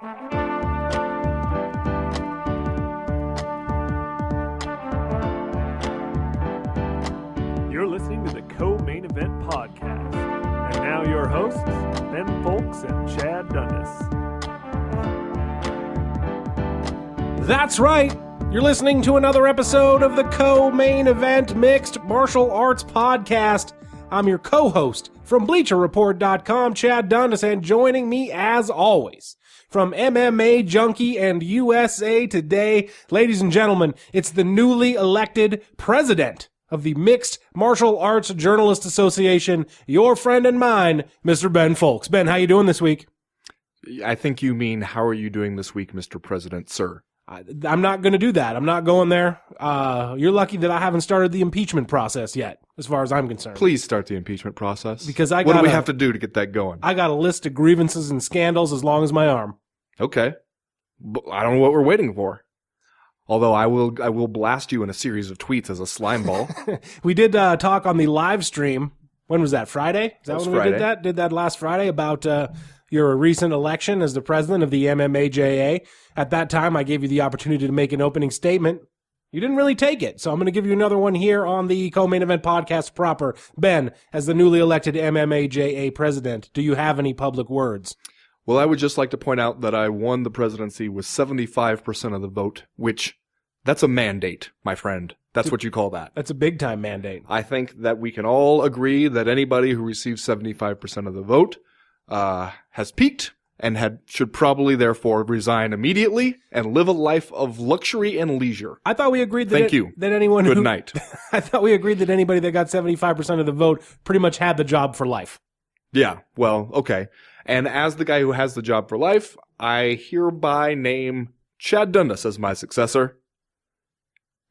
You're listening to the Co-Main Event Podcast. And now your hosts, Ben Fowlkes and Chad Dundas. That's right. You're listening to another episode of the Co-Main Event Mixed Martial Arts Podcast. I'm your co-host from BleacherReport.com, Chad Dundas, and joining me as always from MMA Junkie and USA Today, ladies and gentlemen, it's the newly elected president of the Mixed Martial Arts Journalists Association, your friend and mine, Mr. Ben Fowlkes. Ben, how you doing this week? I think you mean, how are you doing this week, Mr. President, sir? I'm not going to do that. I'm not going there. You're lucky that I haven't started the impeachment process yet, as far as I'm concerned. Please start the impeachment process. Because what do we have to do to get that going? I got a list of grievances and scandals as long as my arm. Okay. But I don't know what we're waiting for. Although I will blast you in a series of tweets as a slime ball. We did talk on the live stream. When was that? Friday? Is that when Friday. We did that? Did that last Friday about your recent election as the president of the MMAJA. At that time, I gave you the opportunity to make an opening statement. You didn't really take it, so I'm going to give you another one here on the Co-Main Event Podcast proper. Ben, as the newly elected MMAJA president, do you have any public words? Well, I would just like to point out that I won the presidency with 75% of the vote, which, that's a mandate, my friend. That's what you call that. That's a big-time mandate. I think that we can all agree that anybody who receives 75% of the vote has peaked and should probably, therefore, resign immediately and live a life of luxury and leisure. I thought we agreed that Thank you. That anyone Good night. I thought we agreed that anybody that got 75% of the vote pretty much had the job for life. Yeah, well, okay. And as the guy who has the job for life, I hereby name Chad Dundas as my successor.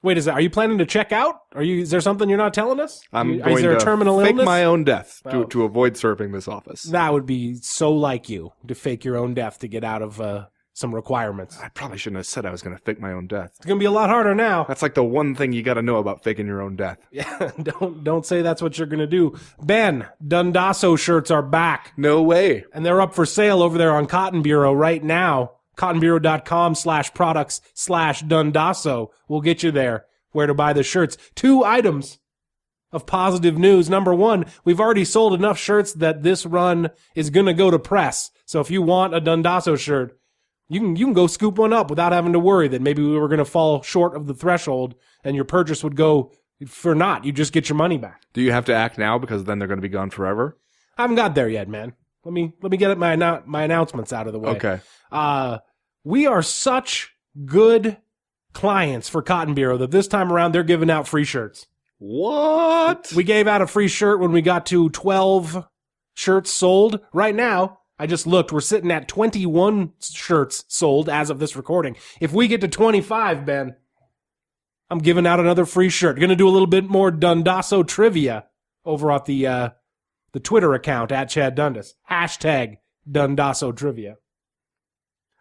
Wait, are you planning to check out? Is there something you're not telling us? I'm is going there a to terminal fake illness? my own death Oh. to avoid serving this office. That would be so like you, to fake your own death to get out of some requirements. I probably shouldn't have said I was going to fake my own death. It's going to be a lot harder now. That's like the one thing you got to know about faking your own death. Yeah, don't say that's what you're going to do. Ben, Dundasso shirts are back. No way. And they're up for sale over there on Cotton Bureau right now. CottonBureau.com/products/Dundasso will get you there. Where to buy the shirts. 2 items of positive news. Number 1, we've already sold enough shirts that this run is going to go to press. So if you want a Dundasso shirt, you can go scoop one up without having to worry that maybe we were going to fall short of the threshold and your purchase would go for naught. You just get your money back. Do you have to act now because then they're going to be gone forever? I haven't got there yet, man. Let me get my announcements out of the way. Okay. We are such good clients for Cotton Bureau that this time around they're giving out free shirts. What? We gave out a free shirt when we got to 12 shirts sold. Right now, I just looked, we're sitting at 21 shirts sold as of this recording. If we get to 25, Ben, I'm giving out another free shirt. Going to do a little bit more Dundasso trivia over at the Twitter account at Chad Dundas. # Dundasso trivia.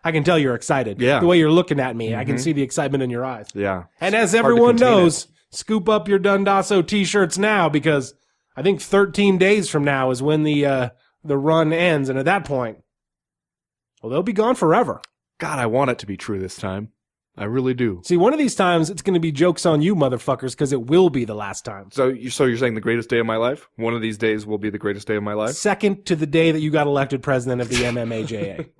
I can tell you're excited. Yeah. The way you're looking at me, I can see the excitement in your eyes. Yeah. And as Hard to everyone contain knows, scoop up your Dundasso t-shirts now because I think 13 days from now is when the run ends. And at that point, well, they'll be gone forever. God, I want it to be true this time. I really do. See, one of these times it's going to be jokes on you motherfuckers because it will be the last time. So you're saying the greatest day of my life? One of these days will be the greatest day of my life? Second to the day that you got elected president of the MMAJA.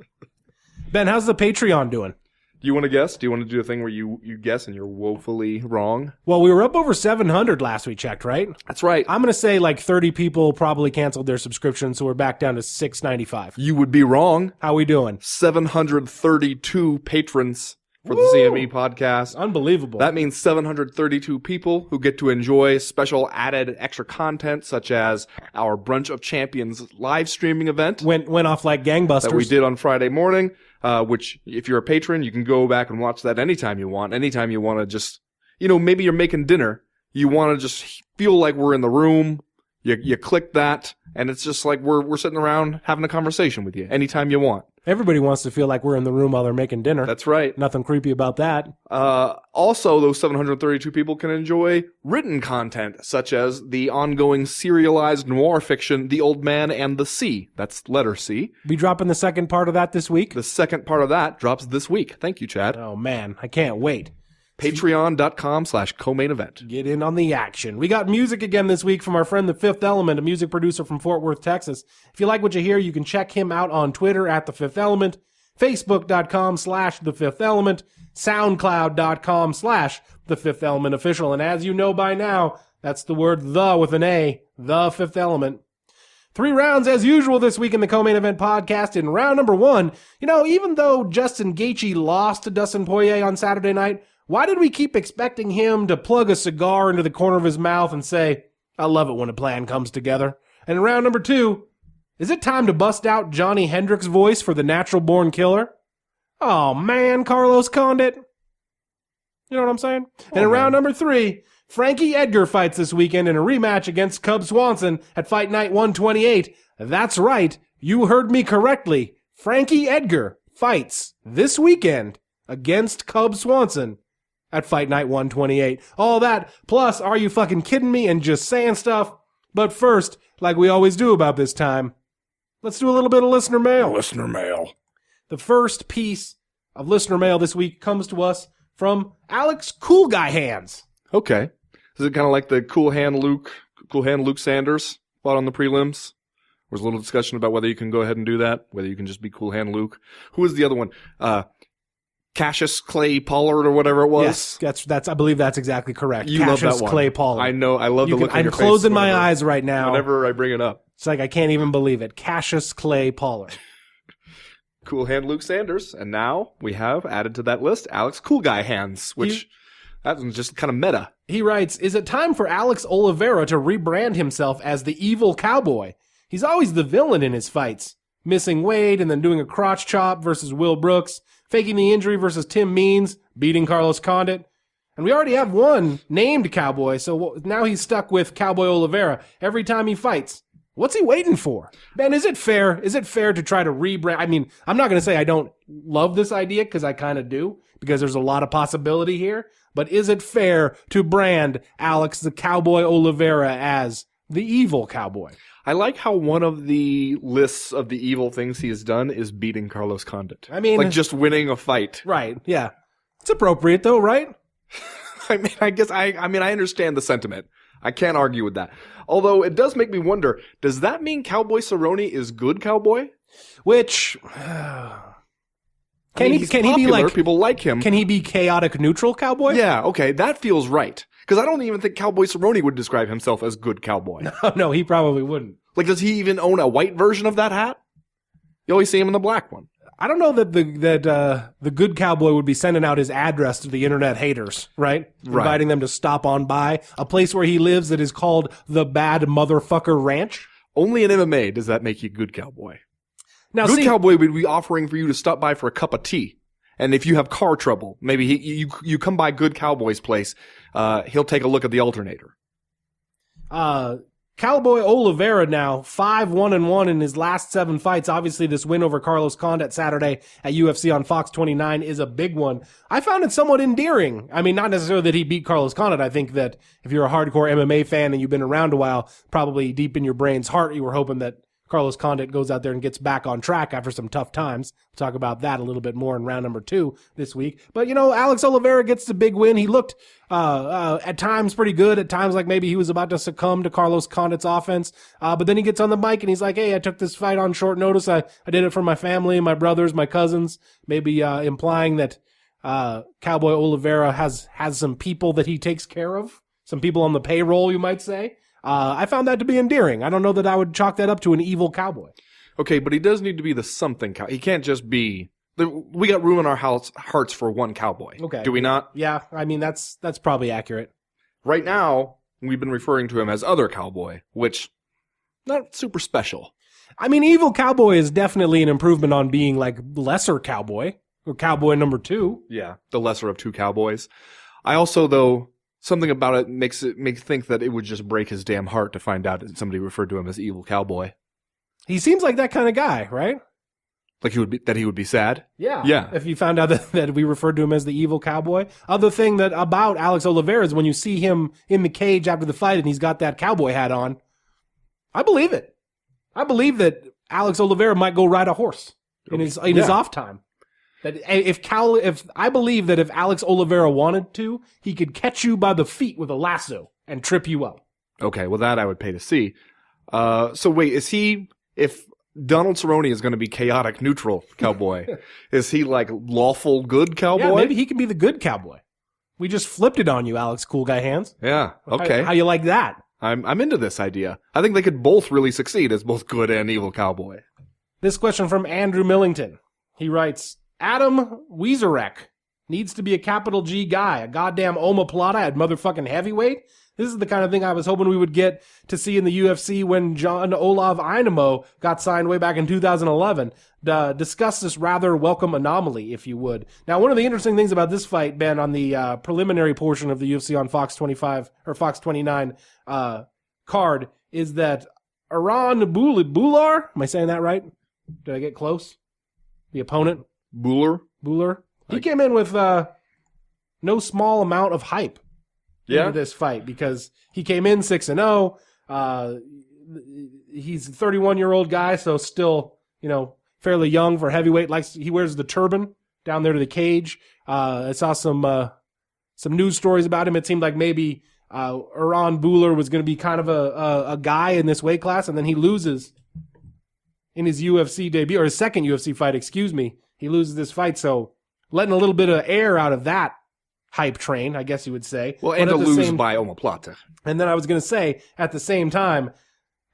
Ben, how's the Patreon doing? Do you want to guess? Do you want to do a thing where you guess and you're woefully wrong? Well, we were up over 700 last we checked, right? That's right. I'm going to say like 30 people probably canceled their subscription, so we're back down to $6.95. You would be wrong. How we doing? 732 patrons for the CME podcast. Unbelievable. That means 732 people who get to enjoy special added extra content, such as our Brunch of Champions live streaming event went off like gangbusters. that we did on Friday morning, which if you're a patron, you can go back and watch that anytime you want. Anytime you want to just, maybe you're making dinner. You want to just feel like we're in the room. You click that, and it's just like we're sitting around having a conversation with you anytime you want. Everybody wants to feel like we're in the room while they're making dinner. That's right. Nothing creepy about that. Also, those 732 people can enjoy written content, such as the ongoing serialized noir fiction, The Old Man and the Sea. That's letter C. Be dropping the second part of that this week? The second part of that drops this week. Thank you, Chad. Oh, man. I can't wait. Patreon.com/co-main event. Get in on the action. We got music again this week from our friend The Fifth Element, a music producer from Fort Worth, Texas. If you like what you hear, you can check him out on Twitter at The Fifth Element, Facebook.com/The Fifth Element, SoundCloud.com/The Fifth Element Official. And as you know by now, that's the word the with an A, The Fifth Element. 3 rounds as usual this week in the Co-Main Event podcast. In round number 1, even though Justin Gaethje lost to Dustin Poirier on Saturday night, why did we keep expecting him to plug a cigar into the corner of his mouth and say, I love it when a plan comes together? And in round number 2, is it time to bust out Johnny Hendricks' voice for the Natural Born Killer? Oh man, Carlos Condit. You know what I'm saying? And in round number 3, Frankie Edgar fights this weekend in a rematch against Cub Swanson at Fight Night 128. That's right, you heard me correctly. Frankie Edgar fights this weekend against Cub Swanson at Fight Night 128. All that, plus Are You Fucking Kidding Me? And just saying stuff. But first, like we always do about this time, let's do a little bit of listener mail. Listener mail. The first piece of listener mail this week comes to us from Alex Cool Guy Hands. Okay. Is it kind of like the Cool Hand Luke Sanders fought on the prelims? There was a little discussion about whether you can go ahead and do that, whether you can just be Cool Hand Luke. Who was the other one? Cassius Clay Pollard or whatever it was. Yes, that's. I believe that's exactly correct. You Cassius love that one. Clay Pollard. I know. I love the look on your face. I'm closing my eyes right now. Whenever I bring it up. It's like I can't even believe it. Cassius Clay Pollard. Cool Hand Luke Sanders. And now we have added to that list Alex Cool Guy Hands, which that's just kind of meta. He writes, is it time for Alex Oliveira to rebrand himself as the evil cowboy? He's always the villain in his fights. Missing weight and then doing a crotch chop versus Will Brooks. Faking the injury versus Tim Means, beating Carlos Condit. And we already have one named Cowboy, so now he's stuck with Cowboy Oliveira every time he fights. What's he waiting for? Ben, is it fair? Is it fair to try to rebrand? I mean, I'm not going to say I don't love this idea, because I kind of do, because there's a lot of possibility here. But is it fair to brand Alex the Cowboy Oliveira as the evil cowboy? I like how one of the lists of the evil things he has done is beating Carlos Condit. I mean, like just winning a fight. Right, yeah. It's appropriate though, right? I mean, I guess I understand the sentiment. I can't argue with that. Although it does make me wonder, does that mean Cowboy Cerrone is good cowboy? Which can he be like, people like him. Can he be chaotic neutral cowboy? Yeah, okay, that feels right. Because I don't even think Cowboy Cerrone would describe himself as good cowboy. No, he probably wouldn't. Like, does he even own a white version of that hat? You always see him in the black one. I don't know that the good cowboy would be sending out his address to the internet haters, right? Inviting them to stop on by a place where he lives that is called the Bad Motherfucker Ranch. Only in MMA does that make you good cowboy. Now, good cowboy would be offering for you to stop by for a cup of tea. And if you have car trouble, maybe you come by Good Cowboy's place, he'll take a look at the alternator. Cowboy Oliveira now 5-1-1 in his last 7 fights. Obviously, this win over Carlos Condit Saturday at UFC on Fox 29 is a big one. I found it somewhat endearing. I mean, not necessarily that he beat Carlos Condit. I think that if you're a hardcore MMA fan and you've been around a while, probably deep in your brain's heart, you were hoping that Carlos Condit goes out there and gets back on track after some tough times. We'll talk about that a little bit more in round number 2 this week. But, Alex Oliveira gets the big win. He looked at times pretty good. At times like maybe he was about to succumb to Carlos Condit's offense. But then he gets on the mic and he's like, hey, I took this fight on short notice. I did it for my family, my brothers, my cousins, maybe implying that Cowboy Oliveira has some people that he takes care of, some people on the payroll, you might say. I found that to be endearing. I don't know that I would chalk that up to an evil cowboy. Okay, but he does need to be the something cowboy. He can't just be... We got room in our hearts for one cowboy. Okay. Do we not? Yeah, I mean, that's probably accurate. Right now, we've been referring to him as Other Cowboy, which, not super special. I mean, Evil Cowboy is definitely an improvement on being like Lesser Cowboy, or Cowboy number 2. Yeah, the lesser of 2 cowboys. I also, though... Something about it makes me think that it would just break his damn heart to find out that somebody referred to him as Evil Cowboy. He seems like that kind of guy, right? Like he would be sad? Yeah. Yeah. If you found out that we referred to him as the evil cowboy. Other thing that about Alex Oliveira is when you see him in the cage after the fight and he's got that cowboy hat on, I believe it. I believe that Alex Oliveira might go ride a horse in his off time. That if I believe that if Alex Oliveira wanted to, he could catch you by the feet with a lasso and trip you up. Okay, well that I would pay to see. So wait, if Donald Cerrone is going to be chaotic neutral cowboy, is he like lawful good cowboy? Yeah, maybe he can be the good cowboy. We just flipped it on you, Alex Cool Guy Hands. Yeah, okay. How you like that? I'm into this idea. I think they could both really succeed as both good and evil cowboy. This question from Andrew Millington. He writes, Adam Wiezerek needs to be a capital G guy, a goddamn omoplata at motherfucking heavyweight. This is the kind of thing I was hoping we would get to see in the UFC when John Olav Einemo got signed way back in 2011. Discuss this rather welcome anomaly, if you would. Now, one of the interesting things about this fight, Ben, on the preliminary portion of the UFC on Fox 25 or Fox 29 card, is that Iran Bular, am I saying that right? Did I get close? The opponent? Bular. He came in with no small amount of hype. Into this fight because he came in 6-0. He's a 31-year-old guy, so still, fairly young for heavyweight. He wears the turban down there to the cage. I saw some news stories about him. It seemed like maybe Iran Bular was going to be kind of a guy in this weight class, and then he loses in his UFC debut, or his second UFC fight, excuse me. He loses this fight, so letting a little bit of air out of that hype train, I guess you would say. Well, and to lose by omoplata. And then I was going to say, at the same time,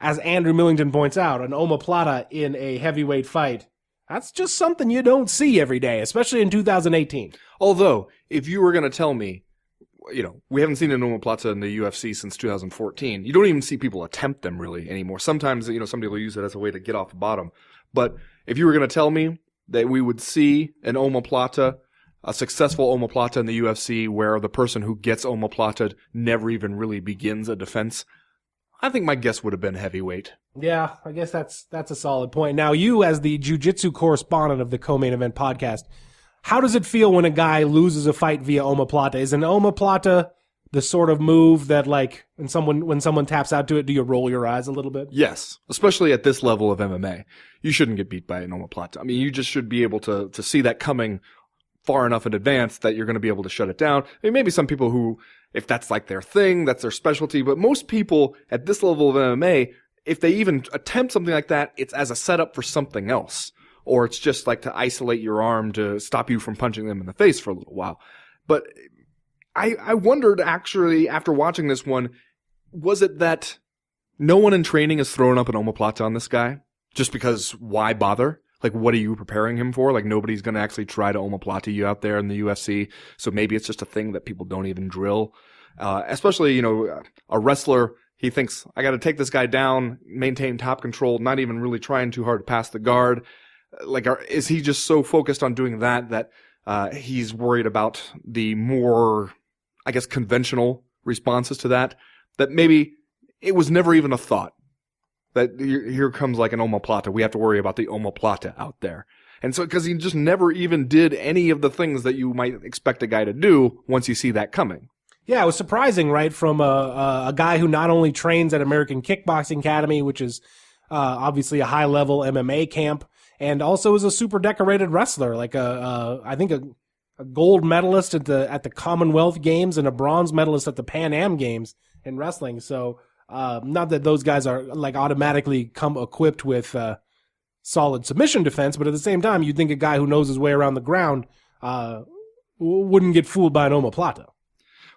as Andrew Millington points out, an omoplata in a heavyweight fight, that's just something you don't see every day, especially in 2018. Although, if you were going to tell me, we haven't seen an omoplata in the UFC since 2014. You don't even see people attempt them really anymore. Sometimes, somebody will use it as a way to get off the bottom. But if you were going to tell me that we would see an omoplata, a successful omoplata in the UFC where the person who gets omoplata never even really begins a defense, I think my guess would have been heavyweight. Yeah, I guess that's a solid point. Now, you as the jiu-jitsu correspondent of the Co-Main Event podcast, how does it feel when a guy loses a fight via omoplata? Is an omoplata the sort of move that, like, when someone taps out to it, do you roll your eyes a little bit? Yes, especially at this level of MMA. You shouldn't get beat by an omoplata. I mean, you just should be able to see that coming far enough in advance that you're going to be able to shut it down. I mean, maybe some people who, if that's like their thing, that's their specialty, but most people at this level of MMA, if they even attempt something like that, it's as a setup for something else. Or it's just like to isolate your arm to stop you from punching them in the face for a little while. But I wondered actually, after watching this one, was it that no one in training has thrown up an omoplata on this guy? Just because why bother? Like, what are you preparing him for? Like, nobody's going to actually try to omoplata you out there in the UFC. So maybe it's just a thing that people don't even drill. Especially, a wrestler, he thinks, I got to take this guy down, maintain top control, not even really trying too hard to pass the guard. Like, is he just so focused on doing that he's worried about the more, I guess, conventional responses to that maybe it was never even a thought? That here comes like an omoplata. We have to worry about the omoplata out there. And so, because he just never even did any of the things that you might expect a guy to do once you see that coming. Yeah, it was surprising, right, from a guy who not only trains at American Kickboxing Academy, which is obviously a high-level MMA camp, and also is a super decorated wrestler, like I think a gold medalist at the Commonwealth Games and a bronze medalist at the Pan Am Games in wrestling. So, not that those guys are like automatically come equipped with solid submission defense, but at the same time, you'd think a guy who knows his way around the ground wouldn't get fooled by an omoplata.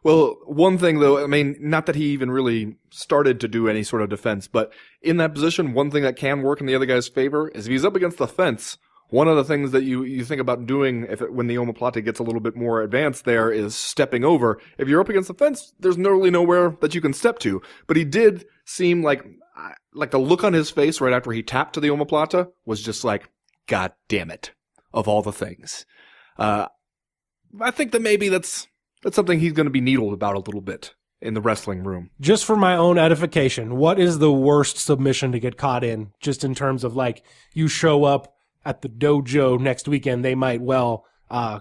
Well, one thing though, I mean, not that he even really started to do any sort of defense, but in that position, one thing that can work in the other guy's favor is if he's up against the fence, one of the things that you think about doing when the omoplata gets a little bit more advanced there is stepping over. If you're up against the fence, there's really nowhere that you can step to. But he did seem like the look on his face right after he tapped to the omoplata was just like, God damn it, of all the things. I think that maybe that's something he's going to be needled about a little bit in the wrestling room. Just for my own edification, what is the worst submission to get caught in, just in terms of like you show up at the dojo next weekend, they might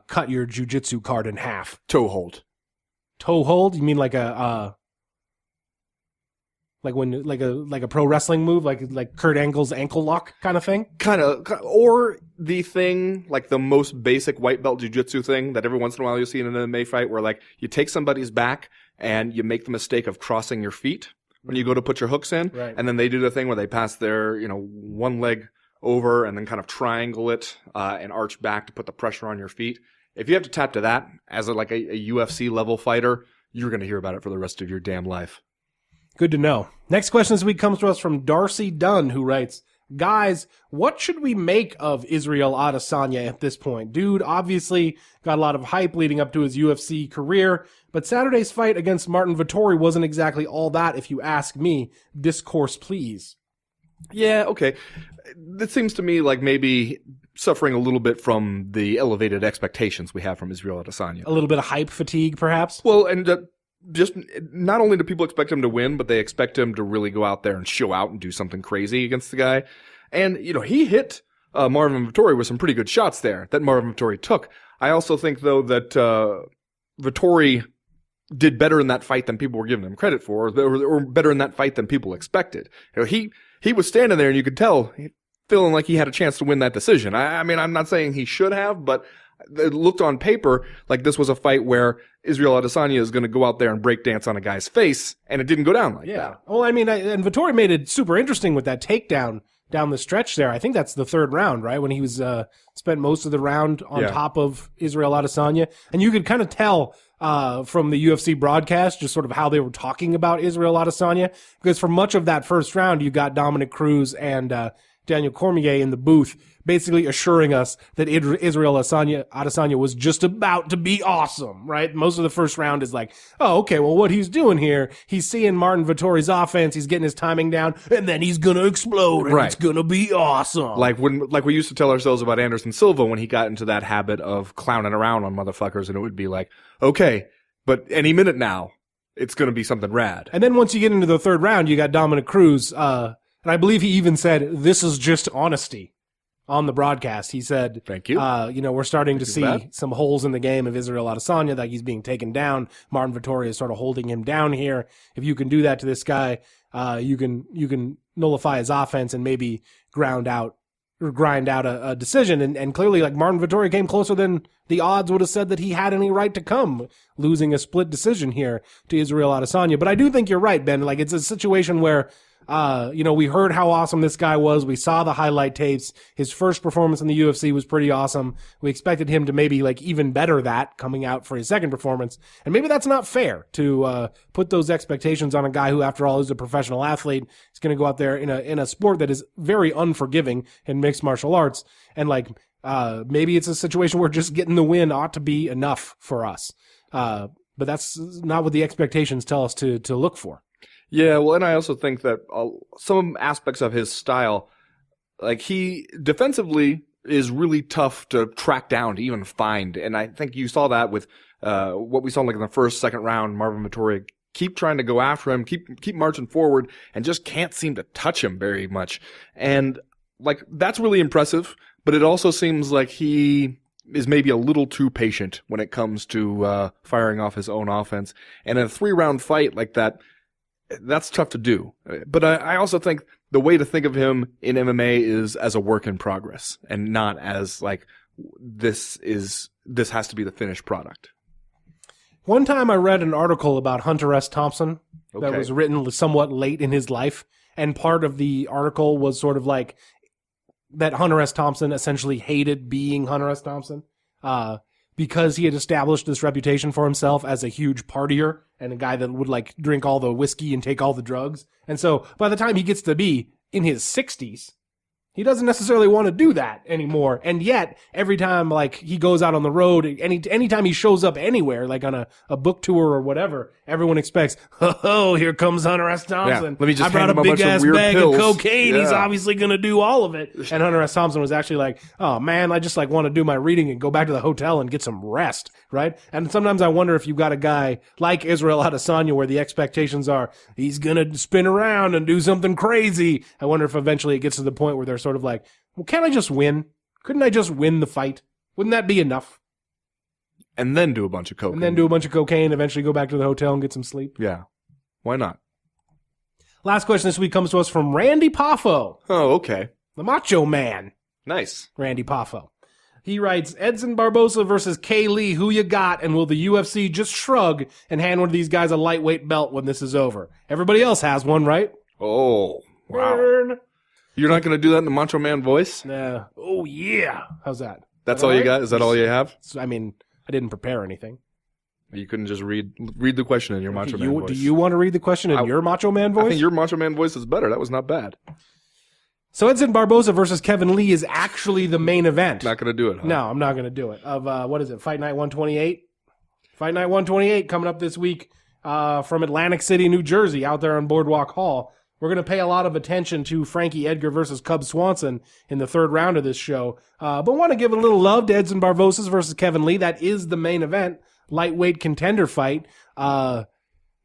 cut your jiu-jitsu card in half. Toe hold. Toe hold? You mean like a pro wrestling move, like Kurt Angle's ankle lock kind of thing? Kind of, or the thing, like the most basic white belt jiu-jitsu thing that every once in a while you'll see in an MMA fight where like you take somebody's back and you make the mistake of crossing your feet when you go to put your hooks in. Right. And then they do the thing where they pass their, one leg over and then kind of triangle it and arch back to put the pressure on your feet. If you have to tap to that as a UFC level fighter, you're going to hear about it for the rest of your damn life. Good to know. Next question this week comes to us from Darcy Dunn, who writes, guys, what should we make of Israel Adesanya at this point? Dude obviously got a lot of hype leading up to his UFC career, but Saturday's fight against Martin Vettori wasn't exactly all that, if you ask me. Discourse, please. Yeah, okay. It seems to me like maybe suffering a little bit from the elevated expectations we have from Israel Adesanya. A little bit of hype fatigue, perhaps? Well, and just not only do people expect him to win, but they expect him to really go out there and show out and do something crazy against the guy. And, he hit Marvin Vettori with some pretty good shots there that Marvin Vettori took. I also think, though, that Vettori did better in that fight than people were giving him credit for, or better in that fight than people expected. He was standing there and you could tell feeling like he had a chance to win that decision. I mean, I'm not saying he should have, but it looked on paper like this was a fight where Israel Adesanya is going to go out there and break dance on a guy's face, and it didn't go down like that. Well, I mean, and Vettori made it super interesting with that takedown down the stretch there. I think that's the third round, right? When he was spent most of the round on top of Israel Adesanya. And you could kind of tell from the UFC broadcast just sort of how they were talking about Israel Adesanya, because for much of that first round, you got Dominic Cruz and Daniel Cormier in the booth basically assuring us that Israel Adesanya was just about to be awesome, right? Most of the first round is like, oh, okay, well, what he's doing here, he's seeing Martin Vettori's offense, he's getting his timing down, and then he's going to explode, and it's going to be awesome. Like we used to tell ourselves about Anderson Silva when he got into that habit of clowning around on motherfuckers, and it would be like, okay, but any minute now, it's going to be something rad. And then once you get into the third round, you got Dominic Cruz, and I believe he even said, this is just honesty. On the broadcast, he said, "Thank you. We're starting to see some holes in the game of Israel Adesanya, that he's being taken down. Martin Vettori is sort of holding him down here. If you can do that to this guy, you can nullify his offense and maybe grind out a decision." And clearly, like, Martin Vettori came closer than the odds would have said that he had any right to come, losing a split decision here to Israel Adesanya. But I do think you're right, Ben. Like, it's a situation where we heard how awesome this guy was. We saw the highlight tapes. His first performance in the UFC was pretty awesome. We expected him to maybe like even better that coming out for his second performance. And maybe that's not fair to put those expectations on a guy who, after all, is a professional athlete. He's going to go out there in a sport that is very unforgiving in mixed martial arts. And maybe it's a situation where just getting the win ought to be enough for us. But that's not what the expectations tell us to look for. Yeah, well, and I also think that some aspects of his style, like he defensively is really tough to track down, to even find. And I think you saw that with what we saw like in the first, second round. Marvin Vettori keep trying to go after him, keep marching forward, and just can't seem to touch him very much. And like that's really impressive, but it also seems like he is maybe a little too patient when it comes to firing off his own offense. And in a 3-round fight like that, that's tough to do. But I also think the way to think of him in MMA is as a work in progress and not as like this has to be the finished product. One time I read an article about Hunter S. Thompson that was written somewhat late in his life, and part of the article was sort of like that Hunter S. Thompson essentially hated being Hunter S. Thompson because he had established this reputation for himself as a huge partier and a guy that would like drink all the whiskey and take all the drugs. And so by the time he gets to be in his 60s, he doesn't necessarily want to do that anymore. And yet, every time like he goes out on the road, anytime he shows up anywhere, like on a book tour or whatever, everyone expects, oh, here comes Hunter S. Thompson. Yeah, let me just I brought a big ass bag pills. of cocaine. Yeah. He's obviously going to do all of it. And Hunter S. Thompson was actually like, oh man, I just like want to do my reading and go back to the hotel and get some rest, right? And sometimes I wonder if you've got a guy like Israel Adesanya where the expectations are he's going to spin around and do something crazy. I wonder if eventually it gets to the point where they're sort of like, well, can't I just win? Couldn't I just win the fight? Wouldn't that be enough? And then do a bunch of coke. And then do a bunch of cocaine, eventually go back to the hotel and get some sleep? Yeah. Why not? Last question this week comes to us from Randy Poffo. Oh, okay. The Macho Man. Nice. Randy Poffo. He writes, Edson Barboza versus Kay Lee, who you got? And will the UFC just shrug and hand one of these guys a lightweight belt when this is over? Everybody else has one, right? Oh, wow. Burn. You're not going to do that in a Macho Man voice? Nah. Oh, yeah. How's that? That's all you got? Is that all you have? I mean, I didn't prepare anything. You couldn't just read the question in your Macho Man voice. Do you want to read the question in your Macho Man voice? I think your Macho Man voice is better. That was not bad. So Edson Barboza versus Kevin Lee is actually the main event. Not going to do it, huh? No, I'm not going to do it. Of, what is it, Fight Night 128? Fight Night 128 coming up this week from Atlantic City, New Jersey, out there on Boardwalk Hall. We're going to pay a lot of attention to Frankie Edgar versus Cub Swanson in the third round of this show. But want to give a little love to Edson Barboza versus Kevin Lee. That is the main event, lightweight contender fight.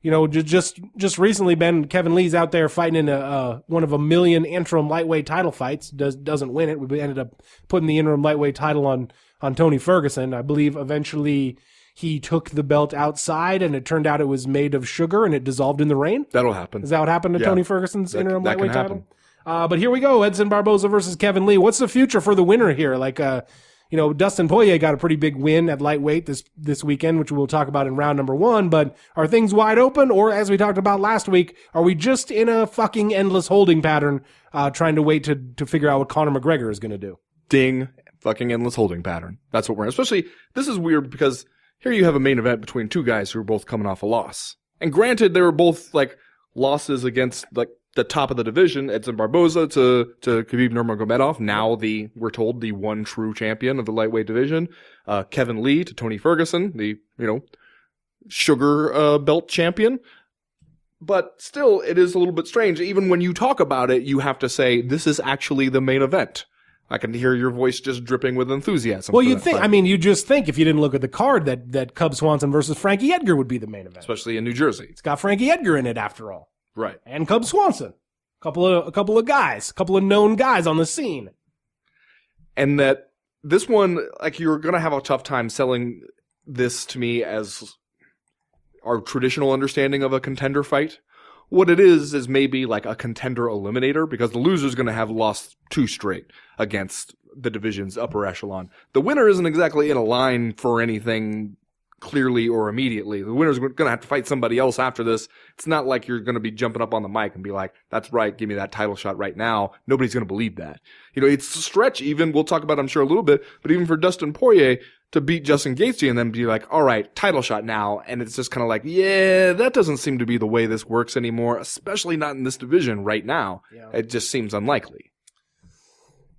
Just recently, Kevin Lee's out there fighting in one of a million interim lightweight title fights. Doesn't win it. We ended up putting the interim lightweight title on Tony Ferguson. I believe eventually he took the belt outside, and it turned out it was made of sugar, and it dissolved in the rain. That'll happen. Is that what happened to Yeah. Tony Ferguson's interim that lightweight can title? But here we go. Edson Barboza versus Kevin Lee. What's the future for the winner here? Dustin Poirier got a pretty big win at lightweight this weekend, which we'll talk about in round number 1. But are things wide open? Or as we talked about last week, are we just in a fucking endless holding pattern, trying to wait to figure out what Conor McGregor is going to do? Ding. Fucking endless holding pattern. That's what we're in. Especially, this is weird because here you have a main event between two guys who are both coming off a loss. And granted, they were both, losses against, the top of the division. Edson Barboza to Khabib Nurmagomedov, now we're told, the one true champion of the lightweight division. Kevin Lee to Tony Ferguson, the, sugar belt champion. But still, it is a little bit strange. Even when you talk about it, you have to say, this is actually the main event. I can hear your voice just dripping with enthusiasm. Well, you'd think, you just think if you didn't look at the card that Cub Swanson versus Frankie Edgar would be the main event. Especially in New Jersey. It's got Frankie Edgar in it after all. Right. And Cub Swanson. A couple of guys, a couple of known guys on the scene. And that this one, you're going to have a tough time selling this to me as our traditional understanding of a contender fight. What it is maybe like a contender eliminator, because the loser's going to have lost 2 straight against the division's upper echelon. The winner isn't exactly in a line for anything clearly or immediately. The winner's going to have to fight somebody else after this. It's not like you're going to be jumping up on the mic and be like, that's right, give me that title shot right now. Nobody's going to believe that. It's a stretch even, we'll talk about it, I'm sure, a little bit, but even for Dustin Poirier to beat Justin Gaethje and then be like, all right, title shot now. And it's just kind of like, yeah, that doesn't seem to be the way this works anymore, especially not in this division right now. Yeah. It just seems unlikely.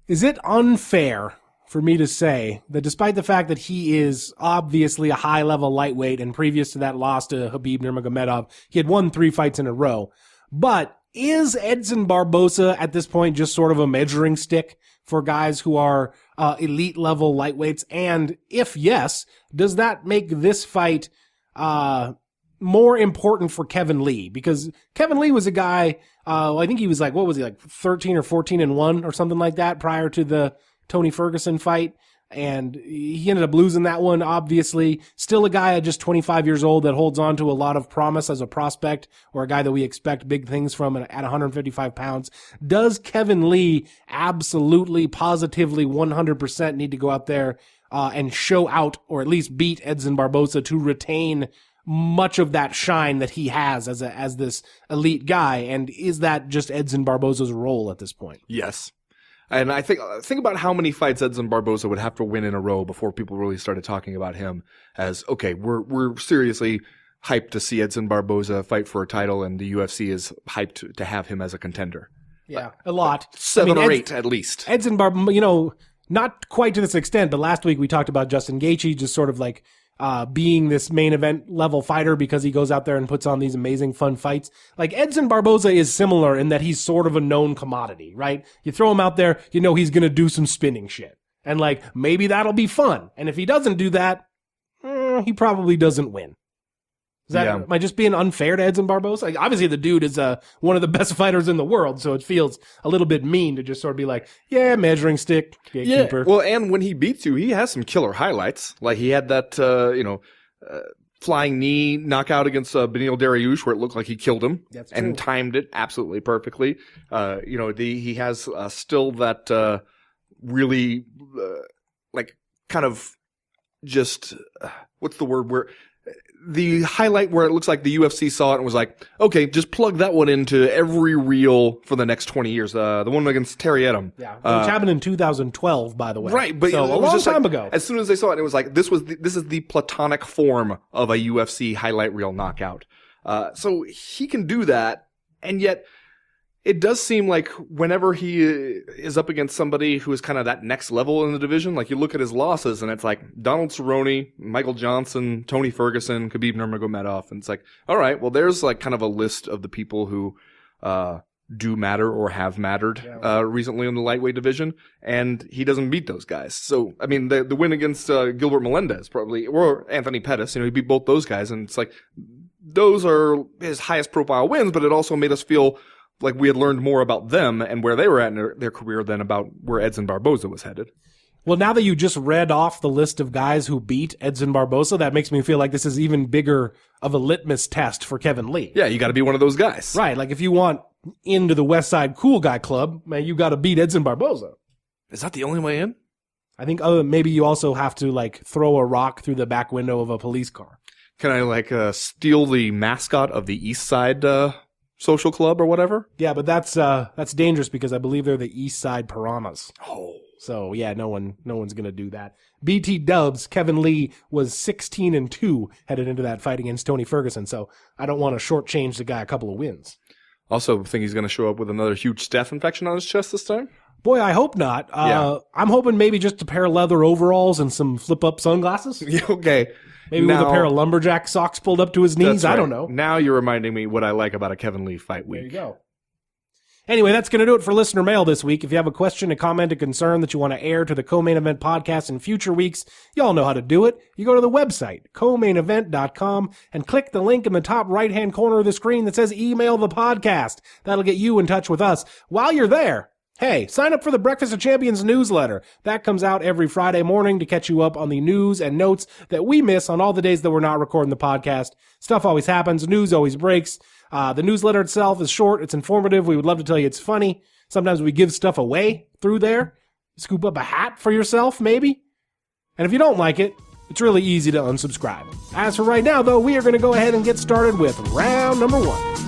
Is it unfair for me to say that despite the fact that he is obviously a high-level lightweight, and previous to that loss to Khabib Nurmagomedov, he had won 3 fights in a row, but is Edson Barboza at this point just sort of a measuring stick for guys who are elite-level lightweights? And if yes, does that make this fight more important for Kevin Lee? Because Kevin Lee was a guy, I think he was 13 or 14-1 or something like that prior to the Tony Ferguson fight, and he ended up losing that one, obviously. Still a guy at just 25 years old that holds on to a lot of promise as a prospect, or a guy that we expect big things from at 155 pounds. Does Kevin Lee absolutely, positively, 100% need to go out there and show out, or at least beat Edson Barboza to retain much of that shine that he has as this elite guy? And is that just Edson Barboza's role at this point? Yes. And I think about how many fights Edson Barboza would have to win in a row before people really started talking about him as, okay, we're seriously hyped to see Edson Barboza fight for a title, and the UFC is hyped to have him as a contender. Yeah, a lot. 7 or 8 at least. Edson Barboza, not quite to this extent, but last week we talked about Justin Gaethje just sort of being this main event level fighter because he goes out there and puts on these amazing fun fights. Edson Barboza is similar in that he's sort of a known commodity, right? You throw him out there, he's going to do some spinning shit. And maybe that'll be fun. And if he doesn't do that, he probably doesn't win. Am I just being unfair to Edson Barboza? Like, obviously, the dude is one of the best fighters in the world, so it feels a little bit mean to just sort of be like, yeah, measuring stick, gatekeeper. Yeah. Well, and when he beats you, he has some killer highlights. Like he had that, flying knee knockout against Beneil Dariush where it looked like he killed him and timed it absolutely perfectly. He has still that really kind of just what's the word where the highlight where it looks like the UFC saw it and was like, okay, just plug that one into every reel for the next 20 years. The one against Terry Edom. Yeah, which happened in 2012, by the way. Right, but so it a was long just time ago. As soon as they saw it, it was like, this is the platonic form of a UFC highlight reel knockout. So he can do that, and yet it does seem like whenever he is up against somebody who is kind of that next level in the division, like you look at his losses and it's like Donald Cerrone, Michael Johnson, Tony Ferguson, Khabib Nurmagomedov. And it's like, all right, well, there's like kind of a list of the people who do matter or have mattered recently in the lightweight division. And he doesn't beat those guys. So, I mean, the win against Gilbert Melendez probably, or Anthony Pettis, he beat both those guys. And it's like, those are his highest profile wins, but it also made us feel like we had learned more about them and where they were at in their career than about where Edson Barboza was headed. Well, now that you just read off the list of guys who beat Edson Barboza, that makes me feel like this is even bigger of a litmus test for Kevin Lee. Yeah, you got to be one of those guys. Right, like if you want into the West Side Cool Guy Club, man, you got to beat Edson Barboza. Is that the only way in? I think maybe you also have to like throw a rock through the back window of a police car. Can I steal the mascot of the East Side social club or whatever? Yeah, but that's dangerous because I believe they're the East Side Piranhas. Oh. So yeah, no one's gonna do that. BT Dubs, Kevin Lee was 16-2 headed into that fight against Tony Ferguson, so I don't want to shortchange the guy a couple of wins. Also think he's gonna show up with another huge staph infection on his chest this time? Boy, I hope not. I'm hoping maybe just a pair of leather overalls and some flip-up sunglasses. Okay. Maybe with a pair of lumberjack socks pulled up to his knees. Right. I don't know. Now you're reminding me what I like about a Kevin Lee fight week. There you go. Anyway, that's going to do it for listener mail this week. If you have a question, a comment, a concern that you want to air to the Co-Main Event podcast in future weeks, y'all know how to do it. You go to the website, comainevent.com, and click the link in the top right-hand corner of the screen that says email the podcast. That'll get you in touch with us. While you're there, hey, sign up for the Breakfast of Champions newsletter. That comes out every Friday morning to catch you up on the news and notes that we miss on all the days that we're not recording the podcast. Stuff always happens. News always breaks. The newsletter itself is short. It's informative. We would love to tell you it's funny. Sometimes we give stuff away through there. Scoop up a hat for yourself, maybe. And if you don't like it, it's really easy to unsubscribe. As for right now, though, we are going to go ahead and get started with round number 1.